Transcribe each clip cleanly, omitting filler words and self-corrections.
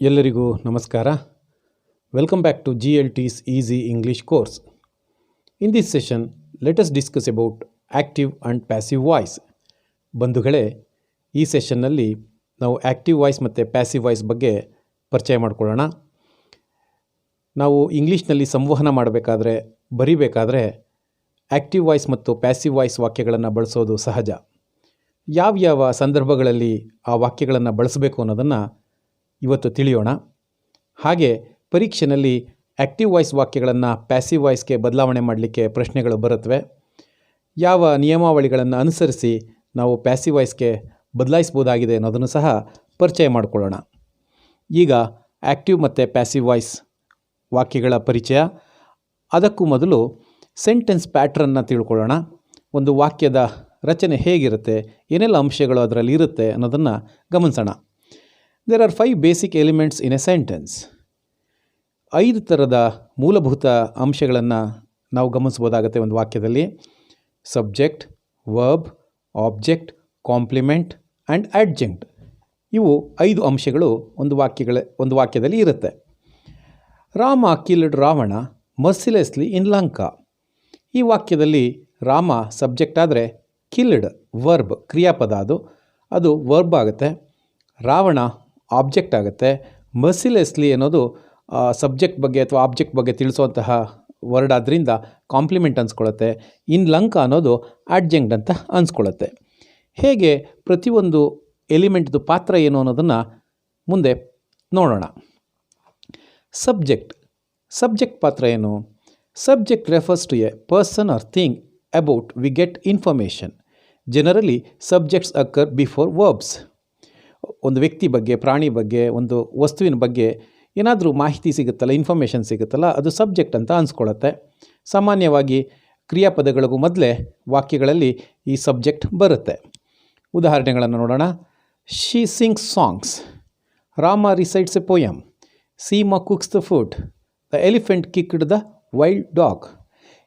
ಎಲ್ಲರಿಗೂ ನಮಸ್ಕಾರ. Welcome back to GLT's Easy English course. In this session, let us discuss about active and passive voice. ಬಂಧುಗಳೇ, ಈ ಸೆಷನ್ನಲ್ಲಿ ನಾವು active voice ಮತ್ತು passive voice ಬಗ್ಗೆ ಪರಿಚಯ ಮಾಡಿಕೊಳ್ಳೋಣ. ನಾವು ಇಂಗ್ಲೀಷ್ನಲ್ಲಿ ಸಂವಹನ ಮಾಡಬೇಕಾದ್ರೆ, ಬರಿಬೇಕಾದ್ರೆ ಆ್ಯಕ್ಟಿವ್ ವಾಯ್ಸ್ ಮತ್ತು ಪ್ಯಾಸಿವ್ ವಾಯ್ಸ್ ವಾಕ್ಯಗಳನ್ನು ಬಳಸೋದು ಸಹಜ. ಯಾವ ಸಂದರ್ಭಗಳಲ್ಲಿ ಆ ವಾಕ್ಯಗಳನ್ನು ಬಳಸಬೇಕು ಅನ್ನೋದನ್ನು ಇವತ್ತು ತಿಳಿಯೋಣ. ಹಾಗೆ ಪರೀಕ್ಷೆಯಲ್ಲಿ ಆ್ಯಕ್ಟಿವ್ ವಾಯ್ಸ್ ವಾಕ್ಯಗಳನ್ನು ಪ್ಯಾಸಿವ್ ವಾಯ್ಸ್ಗೆ ಬದಲಾವಣೆ ಮಾಡಲಿಕ್ಕೆ ಪ್ರಶ್ನೆಗಳು ಬರುತ್ತವೆ. ಯಾವ ನಿಯಮಾವಳಿಗಳನ್ನು ಅನುಸರಿಸಿ ನಾವು ಪ್ಯಾಸಿವ್ ವಾಯ್ಸ್ಗೆ ಬದಲಾಯಿಸ್ಬೋದಾಗಿದೆ ಅನ್ನೋದನ್ನು ಸಹ ಪರಿಚಯ ಮಾಡಿಕೊಳ್ಳೋಣ. ಈಗ ಆ್ಯಕ್ಟಿವ್ ಮತ್ತು ಪ್ಯಾಸಿವ್ ವಾಯ್ಸ್ ವಾಕ್ಯಗಳ ಪರಿಚಯ. ಅದಕ್ಕೂ ಮೊದಲು ಸೆಂಟೆನ್ಸ್ ಪ್ಯಾಟ್ರನ್ನ ತಿಳ್ಕೊಳ್ಳೋಣ. ಒಂದು ವಾಕ್ಯದ ರಚನೆ ಹೇಗಿರುತ್ತೆ, ಏನೆಲ್ಲ ಅಂಶಗಳು ಅದರಲ್ಲಿ ಇರುತ್ತೆ ಅನ್ನೋದನ್ನು ಗಮನಿಸೋಣ. There are 5 basic elements in a sentence. 5 ಥರದ ಮೂಲಭೂತ ಅಂಶಗಳನ್ನು ನಾವು ಗಮನಿಸ್ಬೋದಾಗುತ್ತೆ ಒಂದು ವಾಕ್ಯದಲ್ಲಿ. Subject, verb, object, complement and adjunct. ಇವು 5 ಅಂಶಗಳು ಒಂದು ವಾಕ್ಯದಲ್ಲಿ ಇರುತ್ತೆ. Rama killed Ravana mercilessly in Lanka. ಈ ವಾಕ್ಯದಲ್ಲಿ ರಾಮ ಸಬ್ಜೆಕ್ಟ್ ಆದರೆ ಕಿಲ್ಡ್ ವರ್ಬ್ ಕ್ರಿಯಾಪದ, ಅದು ವರ್ಬ್ ಆಗುತ್ತೆ. ರಾವಣ ಆಬ್ಜೆಕ್ಟ್ ಆಗುತ್ತೆ. ಮರ್ಸಿಲೆಸ್ಲಿ ಅನ್ನೋದು ಸಬ್ಜೆಕ್ಟ್ ಬಗ್ಗೆ ಅಥವಾ ಆಬ್ಜೆಕ್ಟ್ ಬಗ್ಗೆ ತಿಳಿಸುವಂತಹ ವರ್ಡ್ ಆದ್ದರಿಂದ ಕಾಂಪ್ಲಿಮೆಂಟ್ ಅನ್ಸ್ಕೊಳ್ಳುತ್ತೆ. ಇನ್ ಲಂಕಾ ಅನ್ನೋದು ಆಡ್ಜಂಕ್ಟ್ ಅಂತ ಅನ್ಸ್ಕೊಳ್ಳುತ್ತೆ. ಹೇಗೆ ಪ್ರತಿಯೊಂದು ಎಲಿಮೆಂಟ್ದು ಪಾತ್ರ ಏನು ಅನ್ನೋದನ್ನು ಮುಂದೆ ನೋಡೋಣ. ಸಬ್ಜೆಕ್ಟ್ ಪಾತ್ರ ಏನು? Subject refers to a person or thing about we get information. Generally subjects occur before verbs. ಒಂದು ವ್ಯಕ್ತಿ ಬಗ್ಗೆ, ಪ್ರಾಣಿ ಬಗ್ಗೆ, ಒಂದು ವಸ್ತುವಿನ ಬಗ್ಗೆ ಏನಾದರೂ ಮಾಹಿತಿ ಸಿಗುತ್ತಲ್ಲ, ಇನ್ಫಾರ್ಮೇಷನ್ ಸಿಗುತ್ತಲ್ಲ, ಅದು ಸಬ್ಜೆಕ್ಟ್ ಅಂತ ಅನ್ಸ್ಕೊಳ್ಳುತ್ತೆ. ಸಾಮಾನ್ಯವಾಗಿ ಕ್ರಿಯಾಪದಗಳಿಗೂ ಮೊದಲೇ ವಾಕ್ಯಗಳಲ್ಲಿ ಈ ಸಬ್ಜೆಕ್ಟ್ ಬರುತ್ತೆ. ಉದಾಹರಣೆಗಳನ್ನು ನೋಡೋಣ. She sings songs. Rama recites a poem. Seema cooks the food. The elephant kicked the wild dog.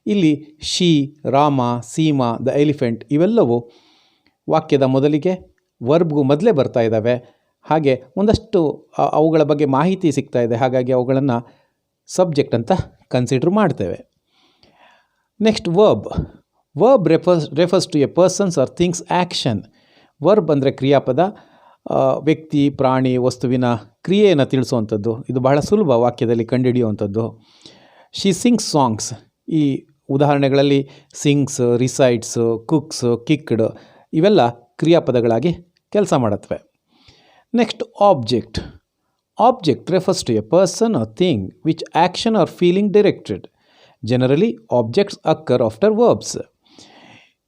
ಇಲ್ಲಿ she, Rama, Seema, the elephant ಇವೆಲ್ಲವೂ ವಾಕ್ಯದ ಮೊದಲಿಗೆ ವರ್ಬ್ಗೂ ಮೊದಲೇ ಬರ್ತಾ ಇದ್ದಾವೆ. ಹಾಗೆ ಒಂದಷ್ಟು ಅವುಗಳ ಬಗ್ಗೆ ಮಾಹಿತಿ ಸಿಗ್ತಾ ಇದೆ. ಹಾಗಾಗಿ ಅವುಗಳನ್ನು ಸಬ್ಜೆಕ್ಟ್ ಅಂತ ಕನ್ಸಿಡರ್ ಮಾಡ್ತೇವೆ. Next verb refers to a persons or things action. Verb ಅಂದರೆ ಕ್ರಿಯಾಪದ, ವ್ಯಕ್ತಿ, ಪ್ರಾಣಿ, ವಸ್ತುವಿನ ಕ್ರಿಯೆಯನ್ನು ತಿಳಿಸುವಂಥದ್ದು. ಇದು ಬಹಳ ಸುಲಭ ವಾಕ್ಯದಲ್ಲಿ ಕಂಡುಹಿಡಿಯುವಂಥದ್ದು. She sings songs. ಈ ಉದಾಹರಣೆಗಳಲ್ಲಿ ಸಿಂಗ್ಸ್, ರಿಸೈಟ್ಸ್, ಕುಕ್ಸ್, ಕಿಕ್ಡ್ ಇವೆಲ್ಲ ಕ್ರಿಯಾಪದಗಳಾಗಿ ಕೆಲಸ ಮಾಡುತ್ತವೆ. Next object refers to a person or thing which action or feeling directed. Generally objects occur after verbs.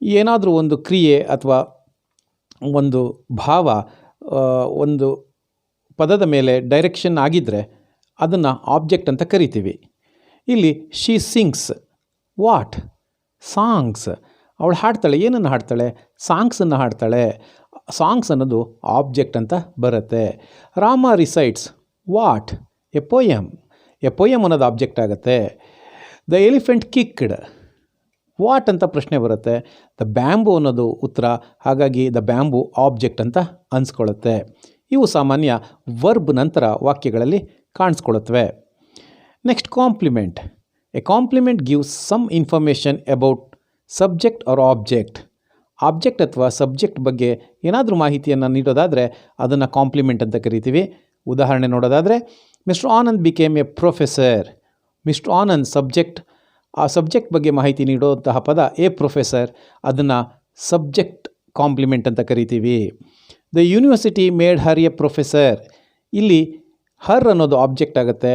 ಏನಾದರೂ ಒಂದು ಕ್ರಿಯೆ ಅಥವಾ ಒಂದು ಭಾವ ಒಂದು ಪದದ ಮೇಲೆ ಡೈರೆಕ್ಷನ್ ಆಗಿದ್ದರೆ ಅದನ್ನು ಆಬ್ಜೆಕ್ಟ್ ಅಂತ ಕರಿತೀವಿ. ಇಲ್ಲಿ ಶಿ ಸಿಂಗ್ಸ್ ವಾಟ್? ಸಾಂಗ್ಸ್. ಅವಳು ಹಾಡ್ತಾಳೆ. ಏನನ್ನು ಹಾಡ್ತಾಳೆ? ಸಾಂಗ್ಸನ್ನು ಹಾಡ್ತಾಳೆ. ಸಾಂಗ್ಸ್ ಅನ್ನೋದು ಆಬ್ಜೆಕ್ಟ್ ಅಂತ ಬರುತ್ತೆ. ರಾಮ ರಿಸೈಟ್ಸ್ ವಾಟ್? ಎ ಪೋಯಮ್ ಅನ್ನೋದು ಆಬ್ಜೆಕ್ಟ್ ಆಗುತ್ತೆ. ದ ಎಲಿಫೆಂಟ್ ಕಿಕ್ಡ್ ವಾಟ್ ಅಂತ ಪ್ರಶ್ನೆ ಬರುತ್ತೆ. ದ ಬ್ಯಾಂಬೂ ಅನ್ನೋದು ಉತ್ತರ. ಹಾಗಾಗಿ ದ ಬ್ಯಾಂಬೂ ಆಬ್ಜೆಕ್ಟ್ ಅಂತ ಅನ್ಸ್ಕೊಳ್ಳುತ್ತೆ. ಇವು ಸಾಮಾನ್ಯ ವರ್ಬ್ ನಂತರ ವಾಕ್ಯಗಳಲ್ಲಿ ಕಾಣಿಸ್ಕೊಳ್ಳುತ್ತವೆ. Next complement. A complement gives some information about subject or object ಅಥವಾ ಸಬ್ಜೆಕ್ಟ್ ಬಗ್ಗೆ ಏನಾದರೂ ಮಾಹಿತಿಯನ್ನು ನೀಡೋದಾದರೆ ಅದನ್ನು ಕಾಂಪ್ಲಿಮೆಂಟ್ ಅಂತ ಕರಿತೀವಿ. ಉದಾಹರಣೆ ನೋಡೋದಾದರೆ, mister Anand became A professor. Mister Anand ಆ ಸಬ್ಜೆಕ್ಟ್ ಬಗ್ಗೆ ಮಾಹಿತಿ ನೀಡುವಂತಹ ಪದ ಎ ಪ್ರೊಫೆಸರ್, ಅದನ್ನು ಸಬ್ಜೆಕ್ಟ್ ಕಾಂಪ್ಲಿಮೆಂಟ್ ಅಂತ ಕರಿತೀವಿ. The university made her A professor. ಇಲ್ಲಿ ಹರ್ ಅನ್ನೋದು ಆಬ್ಜೆಕ್ಟ್ ಆಗುತ್ತೆ.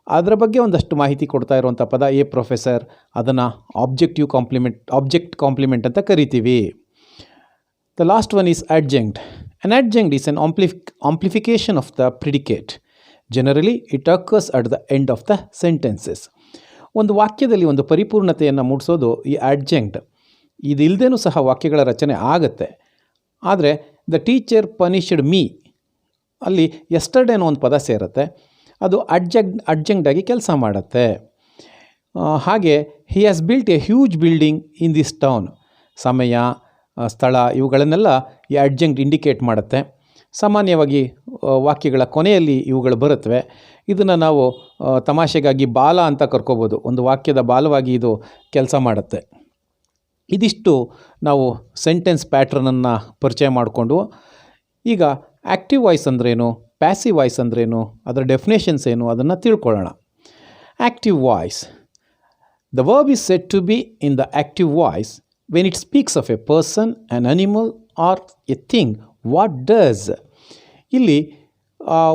ಅದರ ಬಗ್ಗೆ ಒಂದಷ್ಟು ಮಾಹಿತಿ ಕೊಡ್ತಾ ಇರುವಂಥ ಪದ ಎ ಪ್ರೊಫೆಸರ್, ಅದನ್ನು ಆಬ್ಜೆಕ್ಟ್ ಕಾಂಪ್ಲಿಮೆಂಟ್ ಅಂತ ಕರಿತೀವಿ. The last one is adjunct. An adjunct is an amplification of the predicate. Generally, it occurs at the end of the sentences. ಒಂದು ವಾಕ್ಯದಲ್ಲಿ ಒಂದು ಪರಿಪೂರ್ಣತೆಯನ್ನು ಮೂಡಿಸೋದು ಈ adjunct. ಇದು ಇಲ್ಲದೇನೂ ಸಹ ವಾಕ್ಯಗಳ ರಚನೆ ಆಗುತ್ತೆ. ಆದರೆ ದ ಟೀಚರ್ ಪನಿಷ್ಡ್ ಮೀ, ಅಲ್ಲಿ ಎಸ್ಟರ್ಡೇ ಅನ್ನೋ ಒಂದು ಪದ ಸೇರುತ್ತೆ. ಅದು ಅಡ್ಜಂಕ್ಟ್ ಆಗಿ ಕೆಲಸ ಮಾಡುತ್ತೆ. ಹಾಗೆ he has built A huge building in this town. ಸಮಯ, ಸ್ಥಳ ಇವುಗಳನ್ನೆಲ್ಲ ಈ ಅಡ್ಜಂಕ್ಟ್ ಇಂಡಿಕೇಟ್ ಮಾಡುತ್ತೆ. ಸಾಮಾನ್ಯವಾಗಿ ವಾಕ್ಯಗಳ ಕೊನೆಯಲ್ಲಿ ಇವುಗಳು ಬರುತ್ತವೆ. ಇದನ್ನು ನಾವು ತಮಾಷೆಗಾಗಿ ಬಾಲ ಅಂತ ಕರ್ಕೋಬೋದು. ಒಂದು ವಾಕ್ಯದ ಬಾಲವಾಗಿ ಇದು ಕೆಲಸ ಮಾಡುತ್ತೆ. ಇದಿಷ್ಟು ನಾವು ಸೆಂಟೆನ್ಸ್ ಪ್ಯಾಟ್ರನನ್ನು ಪರಿಚಯ ಮಾಡಿಕೊಂಡು ಈಗ ಆ್ಯಕ್ಟಿವ್ ವಾಯ್ಸ್ ಅಂದ್ರೇನು, ಪ್ಯಾಸಿವ್ ವಾಯ್ಸ್ ಅಂದ್ರೇನು, ಅದರ ಡೆಫಿನೇಷನ್ಸ್ ಏನು ಅದನ್ನು ತಿಳ್ಕೊಳ್ಳೋಣ. Active voice. The verb is said to be in the active voice when it speaks of a person, an animal or a thing. What does. ಇಲ್ಲಿ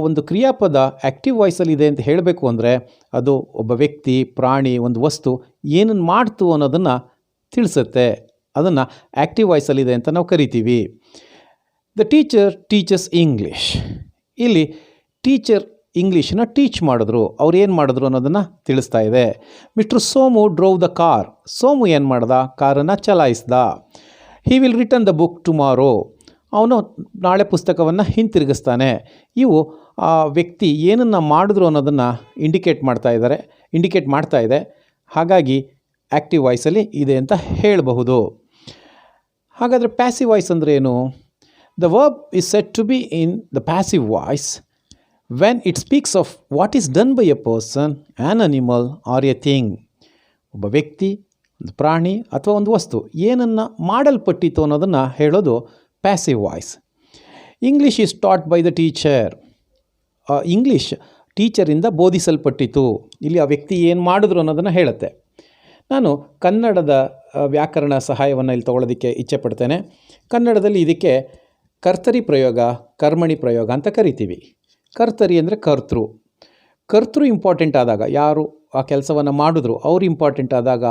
ಒಂದು ಕ್ರಿಯಾಪದ ಆ್ಯಕ್ಟಿವ್ ವಾಯ್ಸಲ್ಲಿದೆ ಅಂತ ಹೇಳಬೇಕು ಅಂದರೆ ಅದು ಒಬ್ಬ ವ್ಯಕ್ತಿ, ಪ್ರಾಣಿ, ಒಂದು ವಸ್ತು ಏನನ್ನು ಮಾಡ್ತು ಅನ್ನೋದನ್ನು ತಿಳಿಸುತ್ತೆ. ಅದನ್ನು ಆ್ಯಕ್ಟಿವ್ ವಾಯ್ಸಲ್ಲಿದೆ ಅಂತ ನಾವು ಕರಿತೀವಿ. The teacher teaches English. ಇಲ್ಲಿ ಟೀಚರ್ ಇಂಗ್ಲೀಷನ್ನ ಟೀಚ್ ಮಾಡಿದ್ರು, ಅವ್ರು ಏನು ಮಾಡಿದ್ರು ಅನ್ನೋದನ್ನು ತಿಳಿಸ್ತಾ ಇದೆ. Mister Somu drove the car. Somu ಏನು ಮಾಡ್ದ, ಕಾರನ್ನು ಚಲಾಯಿಸ್ದ. He will return the book tomorrow. ಅವನು ನಾಳೆ ಪುಸ್ತಕವನ್ನು ಹಿಂತಿರುಗಿಸ್ತಾನೆ. ಇವು ಆ ವ್ಯಕ್ತಿ ಏನನ್ನು ಮಾಡಿದ್ರು ಅನ್ನೋದನ್ನು ಇಂಡಿಕೇಟ್ ಮಾಡ್ತಾ ಇದೆ. ಹಾಗಾಗಿ ಆ್ಯಕ್ಟಿವ್ ವಾಯ್ಸಲ್ಲಿ ಇದೆ ಅಂತ ಹೇಳಬಹುದು. ಹಾಗಾದರೆ ಪ್ಯಾಸಿವ್ ವಾಯ್ಸ್ ಅಂದರೆ ಏನು? The verb is said to be in the passive voice when it speaks of what is done by a person, an animal or a thing. ಒಬ್ಬ ವ್ಯಕ್ತಿ, ಒಂದು ಪ್ರಾಣಿ ಅಥವಾ ಒಂದು ವಸ್ತು ಏನನ್ನು ಮಾಡಲ್ಪಟ್ಟಿತು ಅನ್ನೋದನ್ನು ಹೇಳೋದು passive voice. English is taught by the teacher. English ಟೀಚರಿಂದ ಬೋಧಿಸಲ್ಪಟ್ಟಿತು. ಇಲ್ಲಿ ಆ ವ್ಯಕ್ತಿ ಏನು ಮಾಡಿದ್ರು ಅನ್ನೋದನ್ನು ಹೇಳುತ್ತೆ. ನಾನು ಕನ್ನಡದ ವ್ಯಾಕರಣ ಸಹಾಯವನ್ನು ಇಲ್ಲಿ ತೊಗೊಳ್ಳೋದಕ್ಕೆ ಇಚ್ಛೆಪಡ್ತೇನೆ. ಕನ್ನಡದಲ್ಲಿ ಇದಕ್ಕೆ ಕರ್ತರಿ ಪ್ರಯೋಗ, ಕರ್ಮಣಿ ಪ್ರಯೋಗ ಅಂತ ಕರಿತೀವಿ. ಕರ್ತರಿ ಅಂದರೆ ಕರ್ತೃ ಇಂಪಾರ್ಟೆಂಟ್ ಆದಾಗ, ಯಾರು ಆ ಕೆಲಸವನ್ನು ಮಾಡಿದ್ರು ಅವ್ರು ಇಂಪಾರ್ಟೆಂಟ್ ಆದಾಗ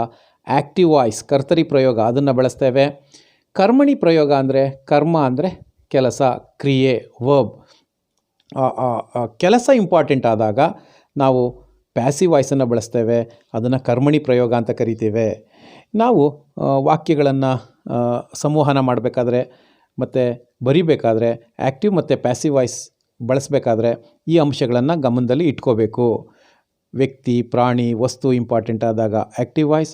ಆ್ಯಕ್ಟಿವ್ ವಾಯ್ಸ್ ಕರ್ತರಿ ಪ್ರಯೋಗ ಅದನ್ನು ಬಳಸ್ತೇವೆ. ಕರ್ಮಣಿ ಪ್ರಯೋಗ ಅಂದರೆ ಕರ್ಮ ಅಂದರೆ ಕೆಲಸ, ಕ್ರಿಯೆ, ವರ್ಬ್. ಕೆಲಸ ಇಂಪಾರ್ಟೆಂಟ್ ಆದಾಗ ನಾವು ಪ್ಯಾಸಿವ್ ವಾಯ್ಸನ್ನು ಬಳಸ್ತೇವೆ. ಅದನ್ನು ಕರ್ಮಣಿ ಪ್ರಯೋಗ ಅಂತ ಕರಿತೇವೆ. ನಾವು ವಾಕ್ಯಗಳನ್ನು ಸಂವಹನ ಮಾಡಬೇಕಾದ್ರೆ ಮತ್ತು ಬರಿಬೇಕಾದ್ರೆ ಆ್ಯಕ್ಟಿವ್ ಮತ್ತು ಪ್ಯಾಸಿವ್ ವಾಯ್ಸ್ ಬಳಸಬೇಕಾದ್ರೆ ಈ ಅಂಶಗಳನ್ನು ಗಮನದಲ್ಲಿ ಇಟ್ಕೋಬೇಕು. ವ್ಯಕ್ತಿ, ಪ್ರಾಣಿ, ವಸ್ತು ಇಂಪಾರ್ಟೆಂಟ್ ಆದಾಗ ಆ್ಯಕ್ಟಿವ್ ವಾಯ್ಸ್,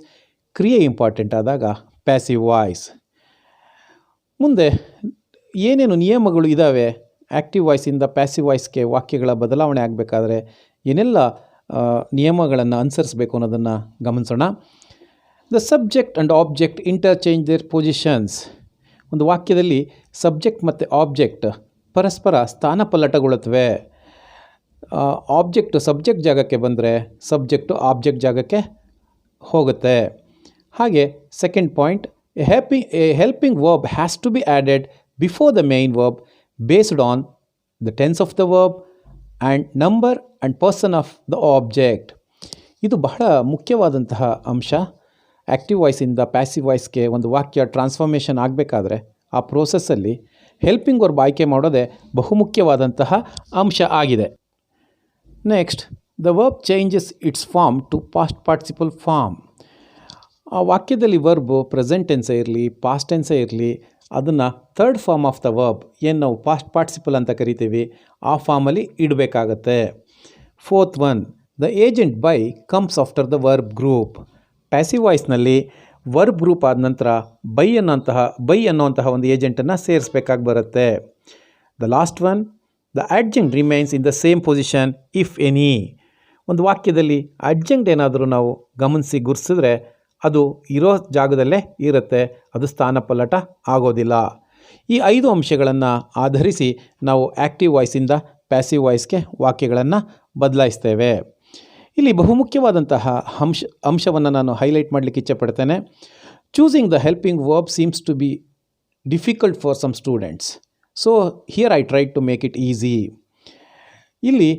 ಕ್ರಿಯೆ ಇಂಪಾರ್ಟೆಂಟ್ ಆದಾಗ ಪ್ಯಾಸಿವ್ ವಾಯ್ಸ್. ಮುಂದೆ ಏನೇನು ನಿಯಮಗಳು ಇದ್ದಾವೆ ಆ್ಯಕ್ಟಿವ್ ವಾಯ್ಸಿಂದ ಪ್ಯಾಸಿವ್ ವಾಯ್ಸ್ಗೆ ವಾಕ್ಯಗಳ ಬದಲಾವಣೆ ಆಗಬೇಕಾದ್ರೆ ಏನೆಲ್ಲ ನಿಯಮಗಳನ್ನು ಅನುಸರಿಸಬೇಕು ಅನ್ನೋದನ್ನು ಗಮನಿಸೋಣ. The subject and object interchange their positions. ಒಂದು ವಾಕ್ಯದಲ್ಲಿ ಸಬ್ಜೆಕ್ಟ್ ಮತ್ತು ಆಬ್ಜೆಕ್ಟ್ ಪರಸ್ಪರ ಸ್ಥಾನಪಲ್ಲಟಗೊಳ್ಳುತ್ತವೆ. ಆಬ್ಜೆಕ್ಟು ಸಬ್ಜೆಕ್ಟ್ ಜಾಗಕ್ಕೆ ಬಂದರೆ ಸಬ್ಜೆಕ್ಟು ಆಬ್ಜೆಕ್ಟ್ ಜಾಗಕ್ಕೆ ಹೋಗುತ್ತೆ. ಹಾಗೆ second point, a helping verb has to be added before the main verb based on the tense of the verb and number and person of the object. ಇದು ಬಹಳ ಮುಖ್ಯವಾದಂತಹ ಅಂಶ. Active ವಾಯ್ಸಿಂದ passive ವಾಯ್ಸ್ಗೆ ಒಂದು ವಾಕ್ಯ transformation ಆಗಬೇಕಾದ್ರೆ ಆ ಪ್ರೋಸೆಸ್ಸಲ್ಲಿ ಹೆಲ್ಪಿಂಗ್ ವರ್ಬ್ ಆಯ್ಕೆ ಮಾಡೋದೇ ಬಹುಮುಖ್ಯವಾದಂತಹ ಅಂಶ ಆಗಿದೆ. Next, the verb changes its form to past participle form. ಆ ವಾಕ್ಯದಲ್ಲಿ ವರ್ಬು ಪ್ರೆಸೆಂಟ್ ಟೆನ್ಸೇ ಇರಲಿ, ಪಾಸ್ಟ್ ಟೆನ್ಸೇ ಇರಲಿ, ಅದನ್ನು third form of the verb ಏನು ನಾವು ಪಾಸ್ಟ್ ಪಾರ್ಟಿಸಿಪಲ್ ಅಂತ ಕರಿತೀವಿ ಆ ಫಾರ್ಮಲ್ಲಿ ಇಡಬೇಕಾಗತ್ತೆ. Fourth one, the agent by comes after the verb group. Passive ವಾಯ್ಸ್ನಲ್ಲಿ ವರ್ಬ್ ಗ್ರೂಪ್ ಆದ ನಂತರ ಬೈ ಅನ್ನೋಂತಹ ಒಂದು ಏಜೆಂಟನ್ನು ಸೇರಿಸ್ಬೇಕಾಗಿ ಬರುತ್ತೆ. The last one, the adjunct remains in the same position if any. ಒಂದು ವಾಕ್ಯದಲ್ಲಿ ಅಡ್ಜಂಕ್ಟ್ ಏನಾದರೂ ನಾವು ಗಮನಿಸಿ ಗುರ್ಸಿದ್ರೆ ಅದು ಇರೋ ಜಾಗದಲ್ಲೇ ಇರುತ್ತೆ, ಅದು ಸ್ಥಾನಪಲ್ಲಟ ಆಗೋದಿಲ್ಲ. ಈ 5 ಅಂಶಗಳನ್ನು ಆಧರಿಸಿ ನಾವು ಆ್ಯಕ್ಟಿವ್ ವಾಯ್ಸಿಂದ ಪ್ಯಾಸಿವ್ ವಾಯ್ಸ್ಗೆ ವಾಕ್ಯಗಳನ್ನು ಬದಲಾಯಿಸ್ತೇವೆ. ಇಲ್ಲಿ ಬಹುಮುಖ್ಯವಾದಂತಹ ಅಂಶವನ್ನು ನಾನು ಹೈಲೈಟ್ ಮಾಡಲಿಕ್ಕೆ ಇಚ್ಛೆಪಡ್ತೇನೆ. Choosing the helping verb seems to be difficult for some students, so here I try to make it easy. ಇಲ್ಲಿ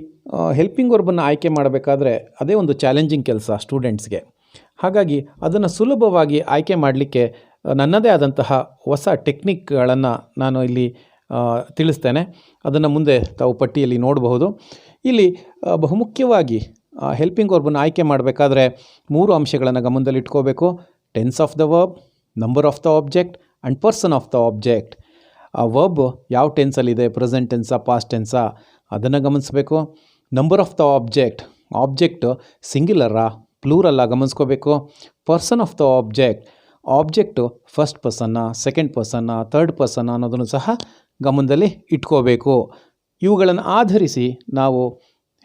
ಹೆಲ್ಪಿಂಗ್ ವರ್ಬನ್ನು ಆಯ್ಕೆ ಮಾಡಬೇಕಾದ್ರೆ ಅದೇ ಒಂದು ಚಾಲೆಂಜಿಂಗ್ ಕೆಲಸ ಸ್ಟೂಡೆಂಟ್ಸ್ಗೆ. ಹಾಗಾಗಿ ಅದನ್ನು ಸುಲಭವಾಗಿ ಆಯ್ಕೆ ಮಾಡಲಿಕ್ಕೆ ನನ್ನದೇ ಆದಂತಹ ಹೊಸ ಟೆಕ್ನಿಕ್ಗಳನ್ನು ನಾನು ಇಲ್ಲಿ ತಿಳಿಸ್ತೇನೆ. ಅದನ್ನು ಮುಂದೆ ತಾವು ಪಟ್ಟಿಯಲ್ಲಿ ನೋಡಬಹುದು. ಇಲ್ಲಿ ಬಹುಮುಖ್ಯವಾಗಿ ಹೆಲ್ಪಿಂಗ್ ವರ್ಬನ್ನು ಆಯ್ಕೆ ಮಾಡಬೇಕಾದ್ರೆ 3 ಅಂಶಗಳನ್ನು ಗಮನದಲ್ಲಿ ಇಟ್ಕೋಬೇಕು. Tense of the verb, number of the object and person of the object. ಆ ವರ್ಬ್ ಯಾವ ಟೆನ್ಸಲ್ಲಿದೆ, ಪ್ರೆಸೆಂಟ್ ಟೆನ್ಸಾ, ಪಾಸ್ಟ್ ಟೆನ್ಸಾ, ಅದನ್ನು ಗಮನಿಸಬೇಕು. ನಂಬರ್ ಆಫ್ ದ ಆಬ್ಜೆಕ್ಟ್ ಸಿಂಗ್ಯುಲರಾ, ಪ್ಲೂರಲ್ಲ ಗಮನಿಸ್ಕೋಬೇಕು. Person of the object first ಪರ್ಸನ್ನ, ಸೆಕೆಂಡ್ ಪರ್ಸನ್ನ, ಥರ್ಡ್ ಪರ್ಸನ್ನ ಅನ್ನೋದನ್ನು ಸಹ ಗಮನದಲ್ಲಿ ಇಟ್ಕೋಬೇಕು. ಇವುಗಳನ್ನು ಆಧರಿಸಿ ನಾವು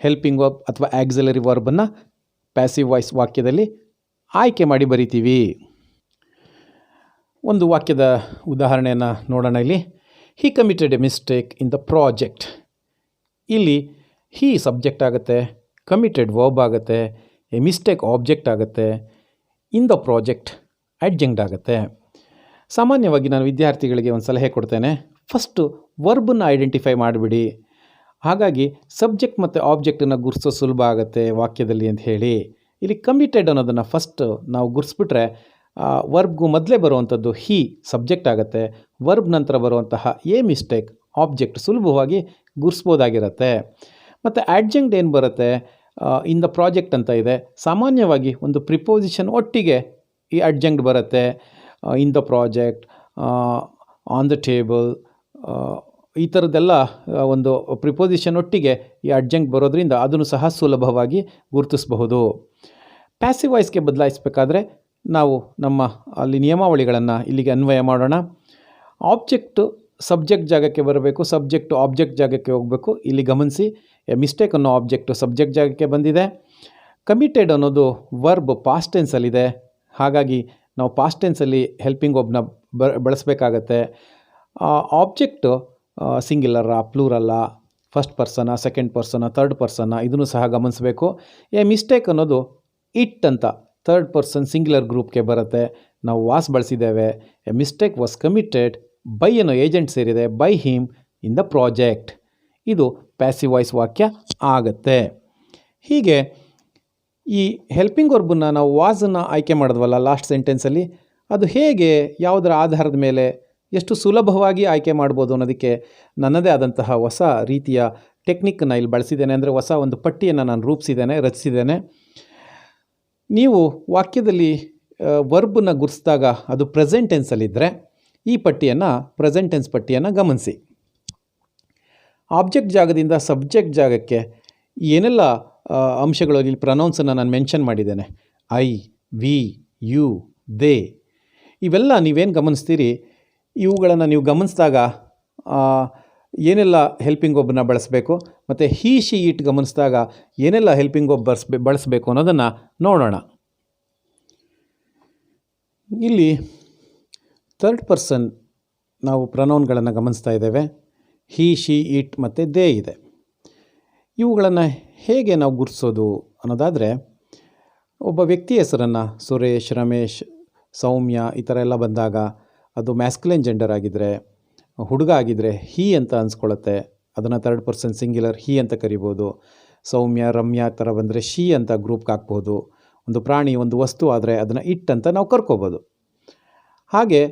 ಹೆಲ್ಪಿಂಗ್ ವರ್ಬ್ ಅಥವಾ ಆಕ್ಸಿಲರಿ ವರ್ಬನ್ನು ಪ್ಯಾಸಿವ್ ವಾಯ್ಸ್ ವಾಕ್ಯದಲ್ಲಿ ಆಯ್ಕೆ ಮಾಡಿ ಬರಿತೀವಿ. ಒಂದು ವಾಕ್ಯದ ಉದಾಹರಣೆಯನ್ನು ನೋಡೋಣ. ಇಲ್ಲಿ he committed A mistake in the project. ಇಲ್ಲಿ ಹಿ ಸಬ್ಜೆಕ್ಟ್ ಆಗುತ್ತೆ, ಕಮಿಟೆಡ್ ವರ್ಬ್ ಆಗುತ್ತೆ, ಎ ಮಿಸ್ಟೇಕ್ ಆಬ್ಜೆಕ್ಟ್ ಆಗುತ್ತೆ, ಇನ್ ದ ಪ್ರಾಜೆಕ್ಟ್ ಅಡ್ಜಂಕ್ಟ್ ಆಗುತ್ತೆ. ಸಾಮಾನ್ಯವಾಗಿ ನಾನು ವಿದ್ಯಾರ್ಥಿಗಳಿಗೆ ಒಂದು ಸಲಹೆ ಕೊಡ್ತೇನೆ, ಫಸ್ಟು ವರ್ಬನ್ನು ಐಡೆಂಟಿಫೈ ಮಾಡಿಬಿಡಿ. ಹಾಗಾಗಿ ಸಬ್ಜೆಕ್ಟ್ ಮತ್ತು ಆಬ್ಜೆಕ್ಟನ್ನು ಗುರುತಿಸೋ ಸುಲಭ ಆಗುತ್ತೆ ವಾಕ್ಯದಲ್ಲಿ ಅಂತ ಹೇಳಿ. ಇಲ್ಲಿ ಕಮಿಟೆಡ್ ಅನ್ನೋದನ್ನು ಫಸ್ಟ್ ನಾವು ಗುರುತಿಸ್ಬಿಟ್ರೆ ವರ್ಬ್ಗೂ ಮೊದಲೇ ಬರುವಂಥದ್ದು ಹಿ ಸಬ್ಜೆಕ್ಟ್ ಆಗುತ್ತೆ, ವರ್ಬ್ ನಂತರ ಬರುವಂತಹ ಎ ಮಿಸ್ಟೇಕ್ ಆಬ್ಜೆಕ್ಟ್ ಸುಲಭವಾಗಿ ಗುರುತಿಸ್ಬೋದಾಗಿರುತ್ತೆ. ಮತ್ತು ಆಡ್ಜಂಕ್ಟ್ ಏನು ಬರುತ್ತೆ, ಇನ್ ದ ಪ್ರಾಜೆಕ್ಟ್ ಅಂತ ಇದೆ. ಸಾಮಾನ್ಯವಾಗಿ ಒಂದು ಪ್ರಿಪೋಸಿಷನ್ ಒಟ್ಟಿಗೆ ಈ ಅಡ್ಜಂಕ್ಟ್ ಬರುತ್ತೆ. ಇನ್ the project, on the table, ಈ ಥರದ್ದೆಲ್ಲ ಒಂದು ಪ್ರಿಪೋಸಿಷನ್ ಒಟ್ಟಿಗೆ ಈ ಅಡ್ಜಂಕ್ಟ್ ಬರೋದ್ರಿಂದ ಅದನ್ನು ಸಹ ಸುಲಭವಾಗಿ ಗುರುತಿಸಬಹುದು. ಪ್ಯಾಸಿವ್ ವಾಯ್ಸ್ಗೆ ಬದಲಾಯಿಸಬೇಕಾದ್ರೆ ನಾವು ನಮ್ಮ ಅಲ್ಲಿ ನಿಯಮಾವಳಿಗಳನ್ನು ಇಲ್ಲಿಗೆ ಅನ್ವಯ ಮಾಡೋಣ. ಆಬ್ಜೆಕ್ಟು ಸಬ್ಜೆಕ್ಟ್ ಜಾಗಕ್ಕೆ ಬರಬೇಕು, ಸಬ್ಜೆಕ್ಟು ಆಬ್ಜೆಕ್ಟ್ ಜಾಗಕ್ಕೆ ಹೋಗಬೇಕು. ಇಲ್ಲಿ ಗಮನಿಸಿ, ಮಿಸ್ಟೇಕ್ ಅನ್ನೋ ಆಬ್ಜೆಕ್ಟು ಸಬ್ಜೆಕ್ಟ್ ಜಾಗಕ್ಕೆ ಬಂದಿದೆ. ಕಮಿಟೆಡ್ ಅನ್ನೋದು ವರ್ಬ್ ಪಾಸ್ಟ್ ಟೆನ್ಸಲ್ಲಿದೆ. ಹಾಗಾಗಿ ನಾವು ಪಾಸ್ಟ್ ಟೆನ್ಸಲ್ಲಿ ಹೆಲ್ಪಿಂಗ್ ವರ್ಬ್ನ ಬಳಸಬೇಕಾಗತ್ತೆ. ಆಬ್ಜೆಕ್ಟು ಸಿಂಗ್ಯುಲರಾ, ಪ್ಲೂರಲ್ಲ, ಫಸ್ಟ್ ಪರ್ಸನ, ಸೆಕೆಂಡ್ ಪರ್ಸನ, ಥರ್ಡ್ ಪರ್ಸನ, ಇದನ್ನು ಸಹ ಗಮನಿಸಬೇಕು. ಎ ಮಿಸ್ಟೇಕ್ ಅನ್ನೋದು ಇಟ್ ಅಂತ ಥರ್ಡ್ ಪರ್ಸನ್ ಸಿಂಗ್ಯುಲರ್ ಗ್ರೂಪ್ಗೆ ಬರುತ್ತೆ. ನಾವು ವಾಸ್ ಬಳಸಿದ್ದೇವೆ. A mistake was committed, by ಅನ್ನೋ ಏಜೆಂಟ್ ಸೇರಿದೆ, by him in the project. ಇದು ಪ್ಯಾಸಿವ್ ವಾಯ್ಸ್ ವಾಕ್ಯ ಆಗುತ್ತೆ. ಹೀಗೆ ಈ ಹೆಲ್ಪಿಂಗ್ ವರ್ಬನ್ನು ನಾವು ವಾಸನ್ನು ಆಯ್ಕೆ ಮಾಡಿದ್ವಲ್ಲ ಲಾಸ್ಟ್ ಸೆಂಟೆನ್ಸಲ್ಲಿ, ಅದು ಹೇಗೆ, ಯಾವುದರ ಆಧಾರದ ಮೇಲೆ, ಎಷ್ಟು ಸುಲಭವಾಗಿ ಆಯ್ಕೆ ಮಾಡ್ಬೋದು ಅನ್ನೋದಕ್ಕೆ ನನ್ನದೇ ಆದಂತಹ ಹೊಸ ರೀತಿಯ ಟೆಕ್ನಿಕ್ಕನ್ನು ಇಲ್ಲಿ ಬಳಸಿದ್ದೇನೆ. ಅಂದರೆ ಹೊಸ ಒಂದು ಪಟ್ಟಿಯನ್ನು ನಾನು ರೂಪಿಸಿದ್ದೇನೆ, ರಚಿಸಿದ್ದೇನೆ. ನೀವು ವಾಕ್ಯದಲ್ಲಿ ವರ್ಬನ್ನು ಗುರುತಿಸಿದಾಗ ಅದು ಪ್ರೆಸೆಂಟ್ ಟೆನ್ಸಲ್ಲಿದ್ದರೆ ಈ ಪಟ್ಟಿಯನ್ನು, ಪ್ರೆಸೆಂಟ್ ಟೆನ್ಸ್ ಪಟ್ಟಿಯನ್ನು ಗಮನಿಸಿ. ಆಬ್ಜೆಕ್ಟ್ ಜಾಗದಿಂದ ಸಬ್ಜೆಕ್ಟ್ ಜಾಗಕ್ಕೆ ಏನೆಲ್ಲ ಅಂಶಗಳು, ಇಲ್ಲಿ ಪ್ರನೌನ್ಸನ್ನು ನಾನು ಮೆನ್ಷನ್ ಮಾಡಿದ್ದೇನೆ. ಐ, ವಿ, ಯು, ದೇ, ಇವೆಲ್ಲ ನೀವೇನು ಗಮನಿಸ್ತೀರಿ, ಇವುಗಳನ್ನು ನೀವು ಗಮನಿಸಿದಾಗ ಏನೆಲ್ಲ ಹೆಲ್ಪಿಂಗ್ ವರ್ಬನ್ನು ಬಳಸಬೇಕು, ಮತ್ತು ಹಿ, ಶಿ, ಇಟ್ ಗಮನಿಸಿದಾಗ ಏನೆಲ್ಲ ಹೆಲ್ಪಿಂಗ್ ವರ್ಬ್ ಬಳಸಬೇಕು ಅನ್ನೋದನ್ನು ನೋಡೋಣ. ಇಲ್ಲಿ ಥರ್ಡ್ ಪರ್ಸನ್ ನಾವು ಪ್ರನೌನ್ಗಳನ್ನು ಗಮನಿಸ್ತಾ ಇದ್ದೇವೆ. ಹಿ, ಶಿ, ಇಟ್ ಮತ್ತು ದೇ ಇದೆ. ಇವುಗಳನ್ನು ಹೇಗೆ ನಾವು ಗುರುತಿಸೋದು ಅನ್ನೋದಾದರೆ, ಒಬ್ಬ ವ್ಯಕ್ತಿ ಹೆಸರನ್ನು ಸುರೇಶ್, ರಮೇಶ್, ಸೌಮ್ಯ ಈ ಥರ ಎಲ್ಲ ಬಂದಾಗ ಅದು ಮ್ಯಾಸ್ಕ್ಯುಲೈನ್ ಜೆಂಡರ್ ಆಗಿದ್ದರೆ, ಹುಡುಗ ಆಗಿದ್ದರೆ ಹಿ ಅಂತ ಅನ್ಸ್ಕೊಳ್ಳುತ್ತೆ. ಅದನ್ನು ಥರ್ಡ್ ಪರ್ಸನ್ ಸಿಂಗ್ಯುಲರ್ ಹಿ ಅಂತ ಕರಿಬೋದು. ಸೌಮ್ಯ, ರಮ್ಯ ಥರ ಬಂದರೆ ಶಿ ಅಂತ ಗ್ರೂಪ್ಗೆ ಹಾಕ್ಬೋದು. ಒಂದು ಪ್ರಾಣಿ, ಒಂದು ವಸ್ತು ಆದರೆ ಅದನ್ನು ಇಟ್ ಅಂತ ನಾವು ಕರ್ಕೋಬೋದು. ಹಾಗೆ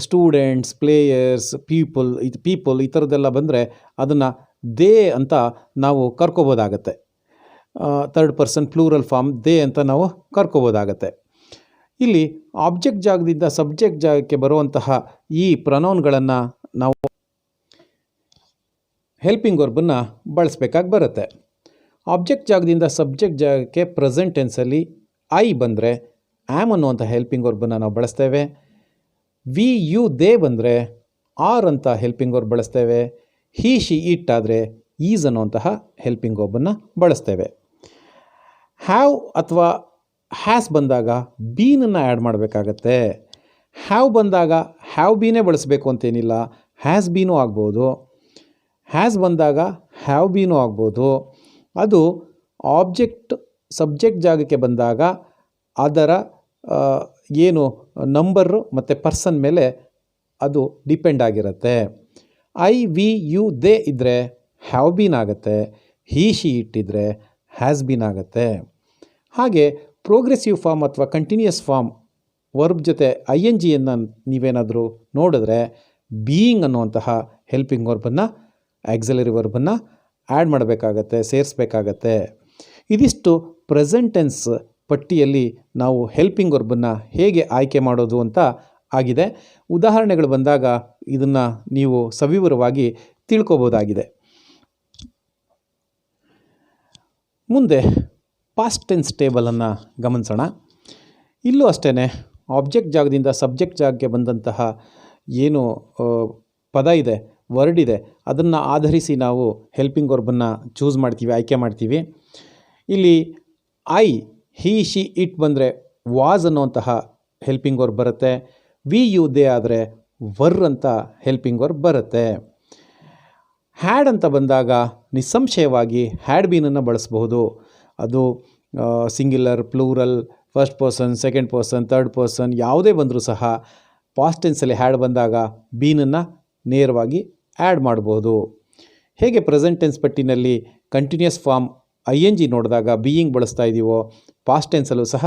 ಸ್ಟೂಡೆಂಟ್ಸ್, ಪ್ಲೇಯರ್ಸ್, ಪೀಪಲ್ ಈ ಥರದ್ದೆಲ್ಲ ಬಂದರೆ ಅದನ್ನು ದೇ ಅಂತ ನಾವು ಕರ್ಕೋಬೋದಾಗತ್ತೆ. Third person plural form they ಅಂತ ನಾವು ಕರ್ಕೋಬೋದಾಗತ್ತೆ. ಇಲ್ಲಿ ಆಬ್ಜೆಕ್ಟ್ ಜಾಗದಿಂದ ಸಬ್ಜೆಕ್ಟ್ ಜಾಗಕ್ಕೆ ಬರುವಂತಹ ಈ ಪ್ರನೌನ್ಗಳನ್ನು ನಾವು ಹೆಲ್ಪಿಂಗ್ ವರ್ಬನ್ನು ಬಳಸಬೇಕಾಗಿ ಬರುತ್ತೆ. ಆಬ್ಜೆಕ್ಟ್ ಜಾಗದಿಂದ ಸಬ್ಜೆಕ್ಟ್ ಜಾಗಕ್ಕೆ ಪ್ರೆಸೆಂಟ್ ಟೆನ್ಸಲ್ಲಿ ಐ ಬಂದರೆ ಆ್ಯಮ್ ಅನ್ನುವಂಥ ಹೆಲ್ಪಿಂಗ್ ವರ್ಬನ್ನು ನಾವು ಬಳಸ್ತೇವೆ. ವಿ, ಯು, ದೇ ಬಂದರೆ ಆರ್ ಅಂತ ಹೆಲ್ಪಿಂಗ್ ವರ್ಬ್ ಬಳಸ್ತೇವೆ. ಹಿ, ಶಿ, ಇಟ್ ಆದರೆ ಈಸ್ ಅನ್ನುವಂತಹ ಹೆಲ್ಪಿಂಗ್ ವರ್ಬನ್ನು ಬಳಸ್ತೇವೆ. ಹ್ಯಾವ್ ಅಥವಾ ಹ್ಯಾಸ್ ಬಂದಾಗ ಬೀನನ್ನು ಆ್ಯಡ್ ಮಾಡಬೇಕಾಗತ್ತೆ. ಹ್ಯಾವ್ ಬಂದಾಗ ಹ್ಯಾವ್ ಬೀನೇ ಬಳಸಬೇಕು ಅಂತೇನಿಲ್ಲ, ಹ್ಯಾಸ್ ಬೀನೂ ಆಗ್ಬೋದು. ಹ್ಯಾಸ್ ಬಂದಾಗ ಹ್ಯಾವ್ ಬೀನೂ ಆಗ್ಬೋದು. ಅದು ಆಬ್ಜೆಕ್ಟ್ ಸಬ್ಜೆಕ್ಟ್ ಜಾಗಕ್ಕೆ ಬಂದಾಗ ಅದರ ಏನು ನಂಬರು ಮತ್ತು ಪರ್ಸನ್ ಮೇಲೆ ಅದು ಡಿಪೆಂಡ್ ಆಗಿರುತ್ತೆ. ಐ, ವಿ, ಯು, ದೇ ಇದ್ದರೆ ಹ್ಯಾವ್ ಬೀನ್ ಆಗುತ್ತೆ. ಹಿ, ಶಿ, ಇಟ್ಟಿದ್ರೆ ಹ್ಯಾಸ್ ಬೀನ್ ಆಗುತ್ತೆ. ಹಾಗೆ ಪ್ರೋಗ್ರೆಸಿವ್ ಫಾರ್ಮ್ ಅಥವಾ ಕಂಟಿನ್ಯೂಯಸ್ ಫಾರ್ಮ್ ವರ್ಬ್ ಜೊತೆ ಐ ಎನ್ ಜಿಯನ್ನು ನೀವೇನಾದರೂ ನೋಡಿದ್ರೆ ಬೀಯಿಂಗ್ ಅನ್ನುವಂತಹ ಹೆಲ್ಪಿಂಗ್ ವರ್ಬನ್ನು, ಆಕ್ಸಿಲರಿ ವರ್ಬನ್ನು ಆ್ಯಡ್ ಮಾಡಬೇಕಾಗತ್ತೆ, ಸೇರಿಸ್ಬೇಕಾಗತ್ತೆ. ಇದಿಷ್ಟು ಪ್ರೆಸೆಂಟ್ ಟೆನ್ಸ್ ಪಟ್ಟಿಯಲ್ಲಿ ನಾವು ಹೆಲ್ಪಿಂಗ್ ವರ್ಬನ್ನು ಹೇಗೆ ಆಯ್ಕೆ ಮಾಡೋದು ಅಂತ ಆಗಿದೆ. ಉದಾಹರಣೆಗಳು ಬಂದಾಗ ಇದನ್ನು ನೀವು ಸವಿವರವಾಗಿ ತಿಳ್ಕೊಬೋದಾಗಿದೆ. ಮುಂದೆ ಪಾಸ್ಟ್ ಟೆನ್ಸ್ ಟೇಬಲನ್ನು ಗಮನಿಸೋಣ. ಇಲ್ಲೂ ಅಷ್ಟೇ ಆಬ್ಜೆಕ್ಟ್ ಜಾಗದಿಂದ ಸಬ್ಜೆಕ್ಟ್ ಜಾಗಕ್ಕೆ ಬಂದಂತಹ ಏನು ಪದ ಇದೆ, ವರ್ಡ್ ಇದೆ ಅದನ್ನು ಆಧರಿಸಿ ನಾವು ಹೆಲ್ಪಿಂಗ್ ವರ್ಬನ್ನು ಚೂಸ್ ಮಾಡ್ತೀವಿ, ಆಯ್ಕೆ ಮಾಡ್ತೀವಿ. ಇಲ್ಲಿ ಐ, ಹಿ, ಶಿ, ಇಟ್ ಬಂದರೆ ವಾಸ್ ಅನ್ನುವಂತಹ ಹೆಲ್ಪಿಂಗ್ ವರ್ಬ್ ಬರುತ್ತೆ. ವಿ, ಯು, ದೇ ಆದರೆ ವರ್ ಅಂತ ಹೆಲ್ಪಿಂಗ್ ವರ್ಬ್ ಬರುತ್ತೆ. ಹ್ಯಾಡ್ ಅಂತ ಬಂದಾಗ ನಿಸ್ಸಂಶಯವಾಗಿ ಹ್ಯಾಡ್ ಬೀನನ್ನು ಬಳಸಬಹುದು. ಅದು singular, plural, first person, second person, third person ಯಾವುದೇ ಬಂದರೂ ಸಹ ಪಾಸ್ಟ್ ಟೆನ್ಸಲ್ಲಿ ಹ್ಯಾಡ್ ಬಂದಾಗ ಬೀನನ್ನು ನೇರವಾಗಿ ಆ್ಯಡ್ ಮಾಡ್ಬೋದು. ಹೇಗೆ ಪ್ರೆಸೆಂಟ್ ಟೆನ್ಸ್ ಪಟ್ಟಿನಲ್ಲಿ ಕಂಟಿನ್ಯೂಸ್ ಫಾರ್ಮ್ ING ನೋಡಿದಾಗ ಬೀಯಿಂಗ್ ಬಳಸ್ತಾ ಇದ್ದೀವೋ ಪಾಸ್ಟ್ ಟೆನ್ಸಲ್ಲೂ ಸಹ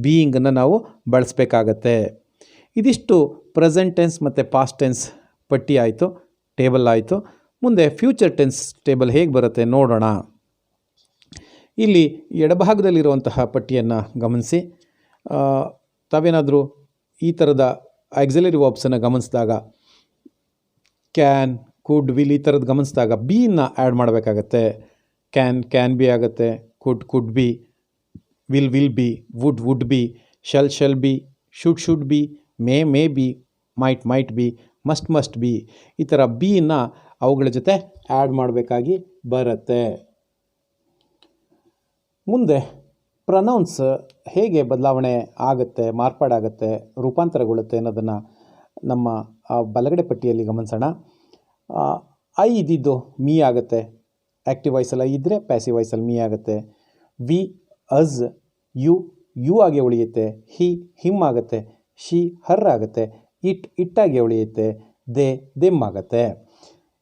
ಬೀಯಿಂಗನ್ನು ನಾವು ಬಳಸಬೇಕಾಗತ್ತೆ. ಇದಿಷ್ಟು ಪ್ರೆಸೆಂಟ್ ಟೆನ್ಸ್ ಮತ್ತು ಪಾಸ್ಟ್ ಟೆನ್ಸ್ ಪಟ್ಟಿ ಆಯಿತು, ಟೇಬಲ್ ಆಯಿತು. ಮುಂದೆ ಫ್ಯೂಚರ್ ಟೆನ್ಸ್ ಟೇಬಲ್ ಹೇಗೆ ಬರುತ್ತೆ ನೋಡೋಣ. ಇಲ್ಲಿ ಎಡಭಾಗದಲ್ಲಿರುವಂತಹ ಪಟ್ಟಿಯನ್ನು ಗಮನಿಸಿ. ತಾವೇನಾದರೂ ಈ ಥರದ ಆಕ್ಸಿಲರಿ ವರ್ಬ್ಸನ್ನು ಗಮನಿಸಿದಾಗ ಕ್ಯಾನ್, ಕುಡ್, ವಿಲ್ ಈ ಥರದ್ದು ಗಮನಿಸಿದಾಗ ಬೀನ ಆ್ಯಡ್ ಮಾಡಬೇಕಾಗತ್ತೆ. ಕ್ಯಾನ್ ಬಿ ಆಗುತ್ತೆ, could be, will be, would be, shall be, should be, may be, might be, must be. ಈ ಥರ ಬೀನ ಅವುಗಳ ಜೊತೆ ಆ್ಯಡ್ ಮಾಡಬೇಕಾಗಿ ಬರುತ್ತೆ. ಮುಂದೆ ಪ್ರನೌನ್ಸ್ ಹೇಗೆ ಬದಲಾವಣೆ ಆಗುತ್ತೆ, ಮಾರ್ಪಾಡಾಗುತ್ತೆ, ರೂಪಾಂತರಗೊಳ್ಳುತ್ತೆ ಅನ್ನೋದನ್ನು ನಮ್ಮ ಬಲಗಡೆ ಪಟ್ಟಿಯಲ್ಲಿ ಗಮನಿಸೋಣ. ಐ ಇದ್ದಿದ್ದು ಮೀ ಆಗುತ್ತೆ, ಆ್ಯಕ್ಟಿವ್ ವಾಯ್ಸಲ್ಲಿ ಐ ಇದ್ದರೆ ಪ್ಯಾಸಿವ್ ವಾಯ್ಸಲ್ಲಿ ಮೀ ಆಗುತ್ತೆ. ವಿ, ಅಸ್, ಯು ಆಗಿ ಉಳಿಯುತ್ತೆ. ಹಿಮ್ ಆಗುತ್ತೆ. ಶಿ, ಹರ್ ಆಗುತ್ತೆ. ಇಟ್ಟಾಗಿ ಉಳಿಯುತ್ತೆ. ದೆಮ್ ಆಗುತ್ತೆ.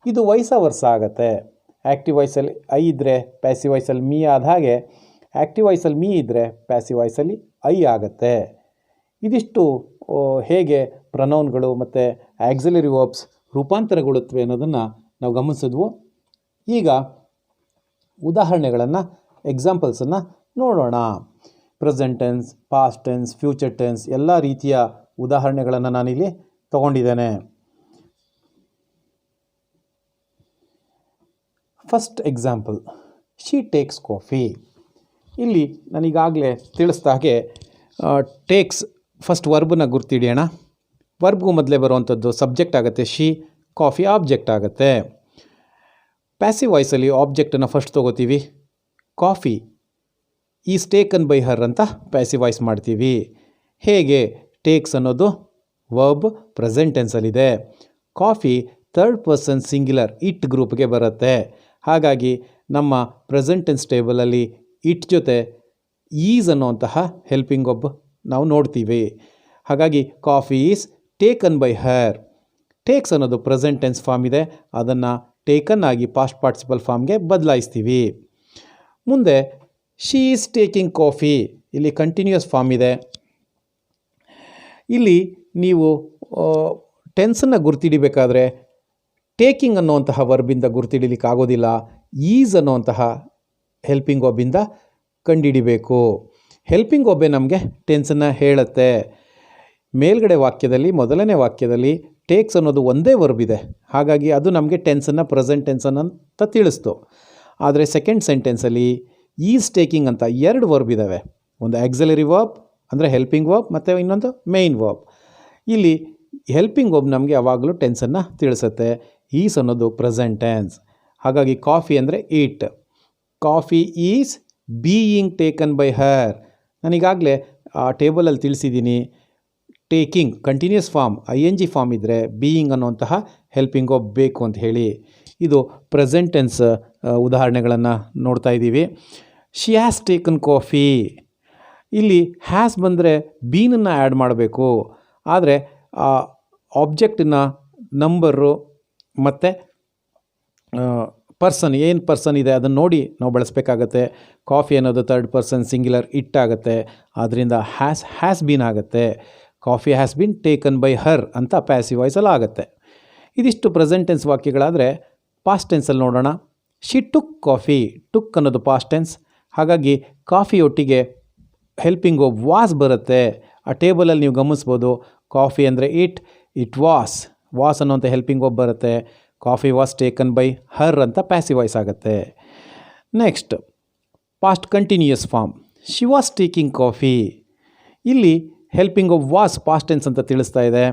ಇದು ವೈಸ ವರ್ಷ ಆಗುತ್ತೆ. ಆ್ಯಕ್ಟಿವ್ ವಾಯ್ಸಲ್ಲಿ ಐ ಇದ್ದರೆ ಪ್ಯಾಸಿವ್ ವಾಯ್ಸಲ್ಲಿ ಮೀ ಆದ ಹಾಗೆ ಆ್ಯಕ್ಟಿವ್ ವಾಯ್ಸಲ್ಲಿ ಮೀ ಇದ್ದರೆ ಪ್ಯಾಸಿವ್ ವಾಯ್ಸಲ್ಲಿ ಐ ಆಗುತ್ತೆ. ಇದಿಷ್ಟು ಹೇಗೆ ಪ್ರನೌನ್ಗಳು ಮತ್ತು ಆಕ್ಸಿಲರಿ ವರ್ಬ್ಸ್ ರೂಪಾಂತರಗೊಳ್ಳುತ್ತವೆ ಅನ್ನೋದನ್ನು ನಾವು ಗಮನಿಸಿದ್ವು. ಈಗ ಉದಾಹರಣೆಗಳನ್ನು, ಎಕ್ಸಾಂಪಲ್ಸನ್ನು ನೋಡೋಣ. Present tense, past tense, future tense ಎಲ್ಲ ರೀತಿಯ ಉದಾಹರಣೆಗಳನ್ನು ನಾನಿಲ್ಲಿ ತಗೊಂಡಿದ್ದೇನೆ. First example, she takes coffee. ಇಲ್ಲಿ ನಾನೀಗಾಗಲೇ ತಿಳಿಸಿದ ಹಾಗೆ ಟೇಕ್ಸ್ ಫಸ್ಟ್ ವರ್ಬನ್ನ ಗುರ್ತಿಡಿಯೋಣ. ವರ್ಬ್ಗೂ ಮೊದಲೇ ಬರುವಂಥದ್ದು ಸಬ್ಜೆಕ್ಟ್ ಆಗುತ್ತೆ ಶಿ, ಕಾಫಿ ಆಬ್ಜೆಕ್ಟ್ ಆಗುತ್ತೆ. ಪ್ಯಾಸಿವ್ ವಾಯ್ಸಲ್ಲಿ ಆಬ್ಜೆಕ್ಟನ್ನು ಫಸ್ಟ್ ತೊಗೋತೀವಿ. Coffee is taken by her ಅಂತ ಪ್ಯಾಸಿವ್ ವಾಯ್ಸ್ ಮಾಡ್ತೀವಿ. ಹೇಗೆ ಟೇಕ್ಸ್ ಅನ್ನೋದು ವರ್ಬ್ ಪ್ರೆಸೆಂಟ್ ಟೆನ್ಸಲ್ಲಿದೆ. Coffee third person singular it ಗ್ರೂಪ್ಗೆ ಬರುತ್ತೆ. ಹಾಗಾಗಿ ನಮ್ಮ ಪ್ರೆಸೆಂಟ್ ಟೆನ್ಸ್ ಟೇಬಲಲ್ಲಿ ಇಟ್ ಜೊತೆ ಈಸ್ ಅನ್ನುವಂತಹ ಹೆಲ್ಪಿಂಗ್ ವರ್ಬ್ ನಾವು ನೋಡ್ತೀವಿ. ಹಾಗಾಗಿ coffee is taken by her. Takes ಅನ್ನೋದು ಪ್ರೆಸೆಂಟ್ ಟೆನ್ಸ್ ಫಾರ್ಮ್ ಇದೆ, ಅದನ್ನು ಟೇಕನ್ ಆಗಿ ಪಾಸ್ಟ್ ಪಾರ್ಟಿಸಿಪಲ್ ಫಾರ್ಮ್ಗೆ ಬದಲಾಯಿಸ್ತೀವಿ. ಮುಂದೆ ಶಿ ಈಸ್ ಟೇಕಿಂಗ್ ಕಾಫಿ, ಇಲ್ಲಿ ಕಂಟಿನ್ಯೂಯಸ್ ಫಾರ್ಮ್ ಇದೆ. ಇಲ್ಲಿ ನೀವು ಟೆನ್ಸನ್ನು ಗುರ್ತಿಡಿಬೇಕಾದ್ರೆ ಟೇಕಿಂಗ್ ಅನ್ನುವಂತಹ ವರ್ಬಿಂದ ಗುರ್ತಿಡಿಲಿಕ್ಕೆ ಆಗೋದಿಲ್ಲ, ಈಸ್ ಅನ್ನುವಂತಹ ಹೆಲ್ಪಿಂಗ್ ವರ್ಬಿಂದ ಕಂಡುಹಿಡಿಬೇಕು. ಹೆಲ್ಪಿಂಗ್ ವರ್ಬೇ ನಮಗೆ ಟೆನ್ಸನ್ನು ಹೇಳುತ್ತೆ. ಮೇಲ್ಗಡೆ ವಾಕ್ಯದಲ್ಲಿ ಮೊದಲನೇ ವಾಕ್ಯದಲ್ಲಿ ಟೇಕ್ಸ್ ಅನ್ನೋದು ಒಂದೇ ವರ್ಬ್ ಇದೆ, ಹಾಗಾಗಿ ಅದು ನಮಗೆ ಟೆನ್ಸನ್ನು ಪ್ರೆಸೆಂಟ್ ಟೆನ್ಸನ್ನು ಅಂತ ತಿಳಿಸ್ತು. ಆದರೆ ಸೆಕೆಂಡ್ ಸೆಂಟೆನ್ಸಲ್ಲಿ ಈಸ್ ಟೇಕಿಂಗ್ ಅಂತ ಎರಡು ವರ್ಬ್ ಇದ್ದಾವೆ. ಒಂದು ಆಕ್ಸಿಲರಿ ವರ್ಬ್ ಅಂದರೆ ಹೆಲ್ಪಿಂಗ್ ವರ್ಬ್ ಮತ್ತು ಇನ್ನೊಂದು ಮೇಯ್ನ್ ವರ್ಬ್. ಇಲ್ಲಿ ಹೆಲ್ಪಿಂಗ್ ವರ್ಬ್ ನಮಗೆ ಯಾವಾಗಲೂ ಟೆನ್ಸನ್ನು ತಿಳಿಸುತ್ತೆ. ಈಸ್ ಅನ್ನೋದು ಪ್ರೆಸೆಂಟ್ ಟೆನ್ಸ್. ಹಾಗಾಗಿ ಕಾಫಿ ಅಂದರೆ it. Coffee is being taken by her. ನಾನೀಗಾಗಲೇ ಆ ಟೇಬಲಲ್ಲಿ ತಿಳಿಸಿದ್ದೀನಿ. Taking continuous form ING form ಇದ್ದರೆ ಬೀಯಿಂಗ್ ಅನ್ನುವಂತಹ ಹೆಲ್ಪಿಂಗ್ ವರ್ಬ್ ಬೇಕು ಅಂತ ಹೇಳಿ. ಇದು ಪ್ರೆಸೆಂಟ್ ಟೆನ್ಸ್ ಉದಾಹರಣೆಗಳನ್ನು ನೋಡ್ತಾ ಇದ್ದೀವಿ. She has taken coffee. ಇಲ್ಲಿ ಹ್ಯಾಸ್ ಬಂದರೆ ಬೀನನ್ನು ಆ್ಯಡ್ ಮಾಡಬೇಕು. ಆದರೆ ಆ ಆಬ್ಜೆಕ್ಟಿನ ನಂಬರು ಮತ್ತು ಪರ್ಸನ್ ಏನು ಪರ್ಸನ್ ಇದೆ ಅದನ್ನು ನೋಡಿ ನಾವು ಬಳಸಬೇಕಾಗತ್ತೆ. ಕಾಫಿ ಅನ್ನೋದು ಥರ್ಡ್ ಪರ್ಸನ್ ಸಿಂಗ್ಯುಲರ್ ಇಟ್ ಆಗುತ್ತೆ, ಆದ್ದರಿಂದ ಹ್ಯಾಸ್ ಬೀನ್ ಆಗುತ್ತೆ. Coffee has been taken by her ಅಂತ ಪ್ಯಾಸಿವ್ ವಾಯ್ಸಲ್ಲಿ ಆಗುತ್ತೆ. ಇದಿಷ್ಟು ಪ್ರೆಸೆಂಟ್ ಟೆನ್ಸ್ ವಾಕ್ಯಗಳಾದರೆ ಪಾಸ್ಟ್ ಟೆನ್ಸಲ್ಲಿ ನೋಡೋಣ. She took coffee. ಟುಕ್ ಅನ್ನೋದು ಪಾಸ್ಟ್ ಟೆನ್ಸ್, ಹಾಗಾಗಿ ಕಾಫಿ ಒಟ್ಟಿಗೆ ಹೆಲ್ಪಿಂಗ್ ವರ್ಬ್ ವಾಸ್ ಬರುತ್ತೆ. ಆ ಟೇಬಲಲ್ಲಿ ನೀವು ಗಮನಿಸ್ಬೋದು. ಕಾಫಿ ಅಂದರೆ ಇಟ್ ವಾಸ್ ಅನ್ನೋಂಥ ಹೆಲ್ಪಿಂಗ್ ವರ್ಬ್ ಬರುತ್ತೆ. Coffee was taken by her ಅಂತ ಪ್ಯಾಸಿವ್ ವಾಯ್ಸ್ ಆಗುತ್ತೆ. Next past continuous form, she was taking coffee. ಇಲ್ಲಿ helping verb was past tense ಅಂತ ತಿಳಿಸ್ತಾ ಇದೆ.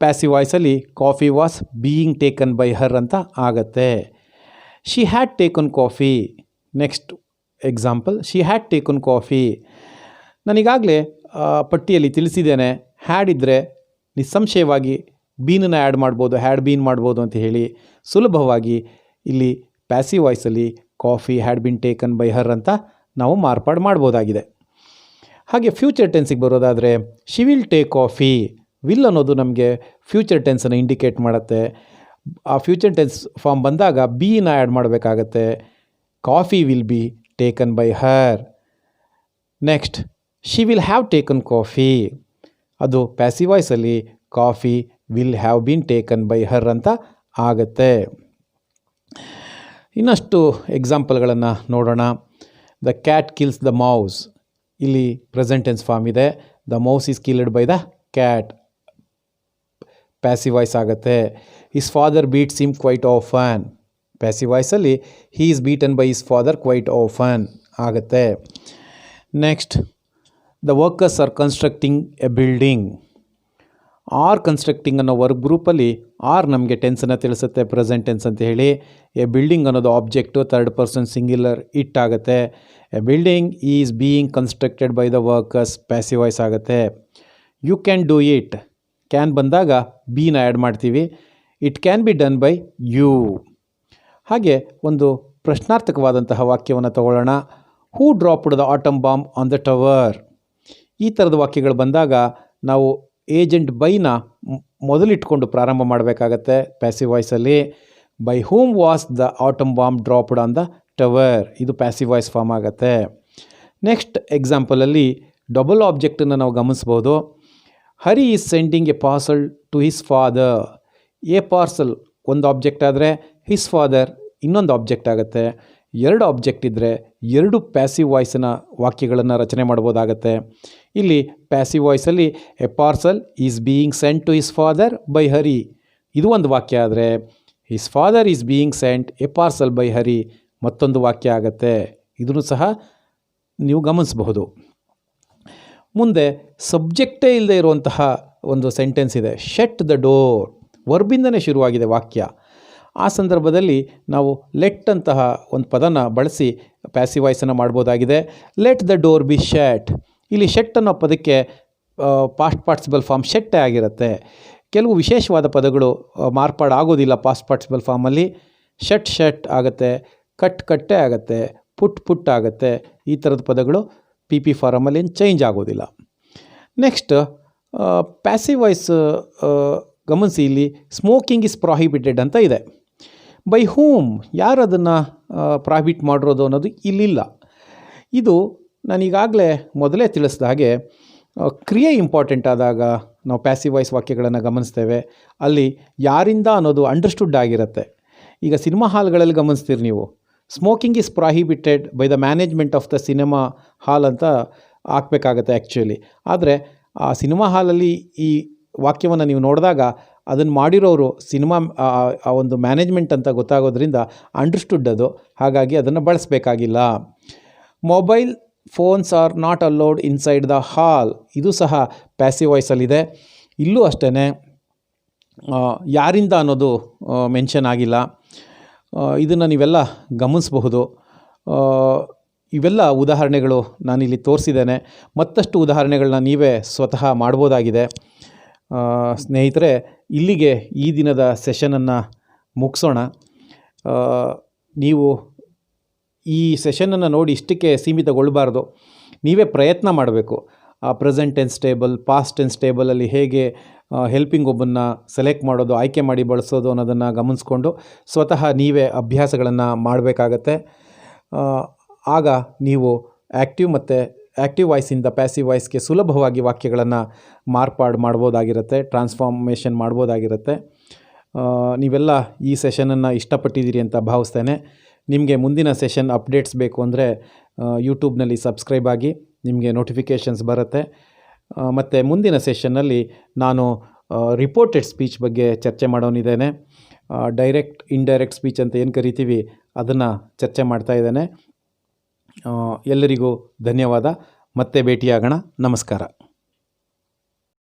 ಪ್ಯಾಸಿವ್ ವಾಯ್ಸಲ್ಲಿ coffee was being taken by her ಅಂತ ಆಗತ್ತೆ. She had taken coffee. Next example, she had taken coffee. ನಾನೀಗಾಗಲೇ ಪಟ್ಟಿಯಲ್ಲಿ ತಿಳಿಸಿದ್ದೇನೆ, ಹ್ಯಾಡ್ ಇದ್ದರೆ ನಿಸ್ಸಂಶಯವಾಗಿ ಬೀನನ್ನು ಆ್ಯಡ್ ಮಾಡ್ಬೋದು, ಹ್ಯಾಡ್ ಬೀನ್ ಮಾಡ್ಬೋದು ಅಂತ ಹೇಳಿ ಸುಲಭವಾಗಿ ಇಲ್ಲಿ ಪ್ಯಾಸಿವ್ ವಾಯ್ಸಲ್ಲಿ coffee had been taken by her ಅಂತ ನಾವು ಮಾರ್ಪಾಡು ಮಾಡ್ಬೋದಾಗಿದೆ. ಹಾಗೆ ಫ್ಯೂಚರ್ ಟೆನ್ಸಿಗೆ ಬರೋದಾದರೆ she will take coffee. Will ಅನ್ನೋದು ನಮಗೆ ಫ್ಯೂಚರ್ ಟೆನ್ಸನ್ನು ಇಂಡಿಕೇಟ್ ಮಾಡುತ್ತೆ. ಆ ಫ್ಯೂಚರ್ ಟೆನ್ಸ್ ಫಾರ್ಮ್ ಬಂದಾಗ ಬೀನ ಆ್ಯಡ್ ಮಾಡಬೇಕಾಗತ್ತೆ. Coffee will be taken by her. Next, she will have taken coffee. ಅದು ಪ್ಯಾಸಿವ್ ವಾಯ್ಸಲ್ಲಿ coffee will have been taken by her ಅಂತ ಆಗತ್ತೆ. ಇನ್ನಷ್ಟು ಎಕ್ಸಾಂಪಲ್ಗಳನ್ನು ನೋಡೋಣ. The cat kills the mouse. ಇಲ್ಲಿ ಪ್ರೆಸೆಂಟ್ ಟೆನ್ಸ್ ಫಾರ್ಮ್ ಇದೆ. The mouse is killed by the cat, passive voice ಆಗುತ್ತೆ. His father beats him quite often. Passive ವಾಯ್ಸಲ್ಲಿ he is beaten by his father quite often ಆಗುತ್ತೆ. Next, the workers are constructing a building. Are constructing ಅನ್ನೋ verb ಗ್ರೂಪಲ್ಲಿ are ನಮಗೆ ಟೆನ್ಸನ್ನು ತಿಳಿಸುತ್ತೆ, present tense ಅಂತ ಹೇಳಿ. ಎ ಬಿಲ್ಡಿಂಗ್ ಅನ್ನೋದು object, third person singular it ಆಗುತ್ತೆ. A building is being constructed by the workers, passive voice ಆಗುತ್ತೆ. You can do it. Can ಬಂದಾಗ ಬೀನ ಆ್ಯಡ್ ಮಾಡ್ತೀವಿ. It can be done by you. ಹಾಗೆ ಒಂದು ಪ್ರಶ್ನಾರ್ಥಕವಾದಂತಹ ವಾಕ್ಯವನ್ನು ತಗೊಳ್ಳೋಣ. Who dropped the atom bomb on the tower. ಈ ಥರದ ವಾಕ್ಯಗಳು ಬಂದಾಗ ನಾವು ಏಜೆಂಟ್ ಬೈನ ಮೊದಲಿಟ್ಕೊಂಡು ಪ್ರಾರಂಭ ಮಾಡಬೇಕಾಗತ್ತೆ ಪ್ಯಾಸಿವ್ ವಾಯ್ಸಲ್ಲಿ. By whom was the atom bomb dropped on the tower. ಇದು ಪ್ಯಾಸಿವ್ ವಾಯ್ಸ್ ಫಾರ್ಮ್ ಆಗುತ್ತೆ. ನೆಕ್ಸ್ಟ್ ಎಕ್ಸಾಂಪಲಲ್ಲಿ ಡಬಲ್ ಆಬ್ಜೆಕ್ಟನ್ನು ನಾವು ಗಮನಿಸ್ಬೋದು. Hari is sending a parcel to his father. A parcel ಒಂದು ಆಬ್ಜೆಕ್ಟ್ ಆದರೆ ಹಿಸ್ ಫಾದರ್ ಇನ್ನೊಂದು ಆಬ್ಜೆಕ್ಟ್ ಆಗುತ್ತೆ. ಎರಡು ಆಬ್ಜೆಕ್ಟ್ ಇದ್ದರೆ ಎರಡು ಪ್ಯಾಸಿವ್ ವಾಯ್ಸಿನ ವಾಕ್ಯಗಳನ್ನು ರಚನೆ ಮಾಡ್ಬೋದಾಗತ್ತೆ. ಇಲ್ಲಿ ಪ್ಯಾಸಿವ್ ವಾಯ್ಸಲ್ಲಿ a parcel is being sent to his father by Hari, ಇದು ಒಂದು ವಾಕ್ಯ ಆದರೆ his father is being sent a parcel by Hari ಮತ್ತೊಂದು ವಾಕ್ಯ ಆಗುತ್ತೆ. ಇದನ್ನು ಸಹ ನೀವು ಗಮನಿಸಬಹುದು. ಮುಂದೆ ಸಬ್ಜೆಕ್ಟೇ ಇಲ್ಲದೆ ಇರುವಂತಹ ಒಂದು ಸೆಂಟೆನ್ಸ್ ಇದೆ. ಶಟ್ ದ ಡೋರ್, ವರ್ಬಿಂದನೇ ಶುರುವಾಗಿದೆ ವಾಕ್ಯ. ಆ ಸಂದರ್ಭದಲ್ಲಿ ನಾವು ಲೆಟ್ ಅಂತಹ ಒಂದು ಪದನ ಬಳಸಿ ಪ್ಯಾಸಿವ್ ವಾಯ್ಸನ್ನು ಮಾಡ್ಬೋದಾಗಿದೆ. Let the door be shut. ಇಲ್ಲಿ ಶಟ್ ಅನ್ನೋ ಪದಕ್ಕೆ ಪಾಸ್ಟ್ ಪಾರ್ಟಿಸಿಪಲ್ ಫಾರ್ಮ್ ಶೆಟ್ಟೇ ಆಗಿರುತ್ತೆ. ಕೆಲವು ವಿಶೇಷವಾದ ಪದಗಳು ಮಾರ್ಪಾಡು ಆಗೋದಿಲ್ಲ ಪಾಸ್ಟ್ ಪಾರ್ಟಿಸಿಪಲ್ ಫಾರ್ಮಲ್ಲಿ. ಶಟ್ ಶಟ್ ಆಗುತ್ತೆ, ಕಟ್ ಕಟ್ಟೆ ಆಗುತ್ತೆ, ಪುಟ್ ಪುಟ್ ಆಗುತ್ತೆ. ಈ ಥರದ ಪದಗಳು ಪಿ ಪಿ ಫಾರಮಲ್ಲಿ ಏನು ಚೇಂಜ್ ಆಗೋದಿಲ್ಲ. ನೆಕ್ಸ್ಟ್, ಪ್ಯಾಸಿವ್ ವಾಯ್ಸ್ ಗಮನಿಸಿ. ಇಲ್ಲಿ ಸ್ಮೋಕಿಂಗ್ ಇಸ್ ಪ್ರಾಹಿಬಿಟೆಡ್ ಅಂತ ಇದೆ. ಬೈ ಹೂಮ್, ಯಾರು ಅದನ್ನು ಪ್ರಾಹಿಬಿಟ್ ಮಾಡಿರೋದು ಅನ್ನೋದು ಇಲ್ಲಿಲ್ಲ. ಇದು ನಾನೀಗಾಗಲೇ ಮೊದಲೇ ತಿಳಿಸಿದ ಹಾಗೆ ಕ್ರಿಯೆ ಇಂಪಾರ್ಟೆಂಟ್ ಆದಾಗ ನಾವು ಪ್ಯಾಸಿವ್ ವಾಯ್ಸ್ ವಾಕ್ಯಗಳನ್ನು ಗಮನಿಸ್ತೇವೆ. ಅಲ್ಲಿ ಯಾರಿಂದ ಅನ್ನೋದು ಅಂಡರ್ಸ್ಟುಡ್ ಆಗಿರುತ್ತೆ. ಈಗ ಸಿನಿಮಾ ಹಾಲ್ಗಳಲ್ಲಿ ಗಮನಿಸ್ತೀರಿ ನೀವು, smoking is prohibited by the management of the cinema hall ಅಂತ ಹಾಕಬೇಕಾಗತ್ತೆ ಆ್ಯಕ್ಚುಲಿ. ಆದರೆ ಆ ಸಿನಿಮಾ ಹಾಲಲ್ಲಿ ಈ ವಾಕ್ಯವನ್ನು ನೀವು ನೋಡಿದಾಗ ಅದನ್ನು ಮಾಡಿರೋರು ಸಿನಿಮಾ ಆ ಒಂದು ಮ್ಯಾನೇಜ್ಮೆಂಟ್ ಅಂತ ಗೊತ್ತಾಗೋದ್ರಿಂದ ಅಂಡರ್ಸ್ಟುಡ್ ಅದು, ಹಾಗಾಗಿ ಅದನ್ನು ಬಳಸಬೇಕಾಗಿಲ್ಲ. Mobile phones are not allowed inside the hall, ಇದು ಸಹ ಪ್ಯಾಸಿವ್ ವಾಯ್ಸಲ್ಲಿದೆ. ಇಲ್ಲೂ ಅಷ್ಟೇ ಯಾರಿಂದ ಅನ್ನೋದು ಮೆನ್ಷನ್ ಆಗಿಲ್ಲ. ಇದನ್ನು ನೀವೆಲ್ಲ ಗಮನಿಸಬಹುದು. ಇವೆಲ್ಲ ಉದಾಹರಣೆಗಳು ನಾನಿಲ್ಲಿ ತೋರಿಸಿದ್ದೇನೆ. ಮತ್ತಷ್ಟು ಉದಾಹರಣೆಗಳನ್ನ ನೀವೇ ಸ್ವತಃ ಮಾಡ್ಬೋದಾಗಿದೆ. ಸ್ನೇಹಿತರೆ, ಇಲ್ಲಿಗೆ ಈ ದಿನದ ಸೆಷನನ್ನು ಮುಗಿಸೋಣ. ನೀವು ಈ ಸೆಷನನ್ನು ನೋಡಿ ಇಷ್ಟಕ್ಕೆ ಸೀಮಿತಗೊಳ್ಳಬಾರ್ದು. ನೀವೇ ಪ್ರಯತ್ನ ಮಾಡಬೇಕು. ಆ present tense table, past tense ಟೇಬಲಲ್ಲಿ ಹೇಗೆ ಹೆಲ್ಪಿಂಗ್ ಒಬ್ಬನ್ನು ಸೆಲೆಕ್ಟ್ ಮಾಡೋದು, ಆಯ್ಕೆ ಮಾಡಿ ಬಳಸೋದು ಅನ್ನೋದನ್ನು ಗಮನಿಸ್ಕೊಂಡು ಸ್ವತಃ ನೀವೇ ಅಭ್ಯಾಸಗಳನ್ನು ಮಾಡಬೇಕಾಗತ್ತೆ. ಆಗ ನೀವು ಆ್ಯಕ್ಟಿವ್ ವಾಯ್ಸಿಂದ ಪ್ಯಾಸಿವ್ ವಾಯ್ಸ್ಗೆ ಸುಲಭವಾಗಿ ವಾಕ್ಯಗಳನ್ನು ಮಾರ್ಪಾಡು ಮಾಡ್ಬೋದಾಗಿರುತ್ತೆ, ಟ್ರಾನ್ಸ್ಫಾರ್ಮೇಷನ್ ಮಾಡ್ಬೋದಾಗಿರುತ್ತೆ. ನೀವೆಲ್ಲ ಈ ಸೆಷನನ್ನು ಇಷ್ಟಪಟ್ಟಿದ್ದೀರಿ ಅಂತ ಭಾವಿಸ್ತೇನೆ. ನಿಮಗೆ ಮುಂದಿನ ಸೆಷನ್ ಅಪ್ಡೇಟ್ಸ್ ಬೇಕು ಅಂದರೆ ಯೂಟ್ಯೂಬ್ನಲ್ಲಿ ಸಬ್ಸ್ಕ್ರೈಬ್ ಆಗಿ, ನಿಮಗೆ ನೋಟಿಫಿಕೇಷನ್ಸ್ ಬರುತ್ತೆ. ಮತ್ತು ಮುಂದಿನ ಸೆಷನ್ನಲ್ಲಿ ನಾನು ರಿಪೋರ್ಟೆಡ್ ಸ್ಪೀಚ್ ಬಗ್ಗೆ ಚರ್ಚೆ ಮಾಡೋನಿದ್ದೇನೆ. ಡೈರೆಕ್ಟ್ ಇಂಡೈರೆಕ್ಟ್ ಸ್ಪೀಚ್ ಅಂತ ಏನು ಕರಿತೀವಿ ಅದನ್ನು ಚರ್ಚೆ ಮಾಡ್ತಾ ಇದ್ದೇನೆ. ಎಲ್ಲರಿಗೂ ಧನ್ಯವಾದ. ಮತ್ತೆ ಭೇಟಿಯಾಗೋಣ. ನಮಸ್ಕಾರ.